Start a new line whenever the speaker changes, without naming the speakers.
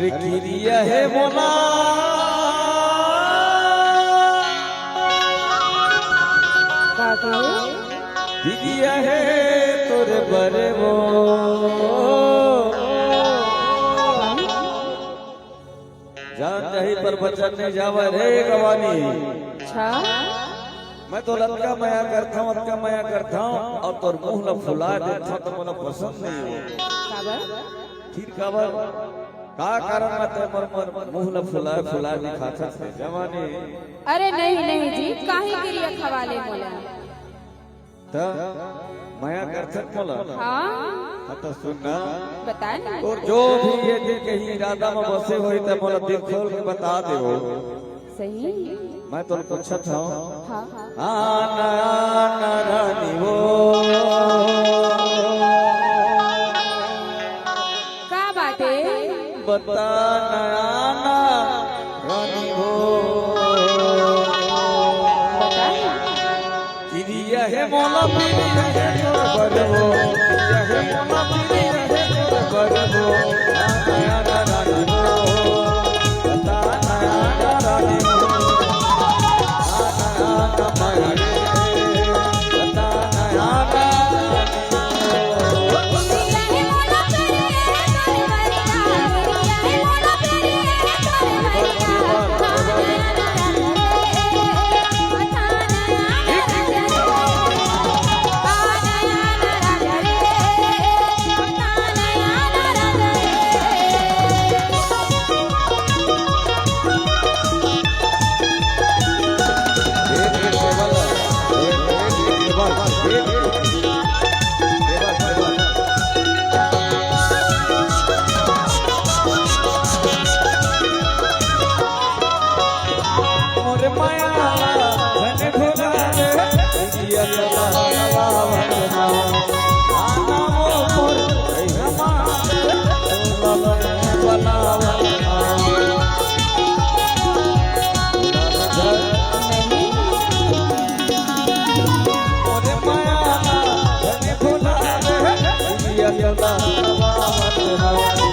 अरे किरिया है मोला किरिया है तोरे बरे वो जान नहीं पर बचन नहीं जावा रे गवानी। मैं तो लटका माया करता हूँ और तोर मुंह न फुला देता तो मुझे पसंद नहीं हो ठीक काबर का कारण मत मर मुंह न फुला दिखाता है जवानी।
अरे नहीं जी काहे क्रिया खवाले मोला
त माया करता मोला।
हां
तो सुनना
बता ना
और जो भी ये दिल के ही इरादा में बसे होई त मोला दिल खोल के बता देओ
सही।
मैं तो पूछत हूं
हां
आना रानी वो
का बाटे
बता आना रानी वो
बता
किरिया है मोला किरिया है तोर बरवो किरिया है मोला किरिया है तोर बरवो आना रानी वो बता आना रानी वो आना माया रे बता आना
Allah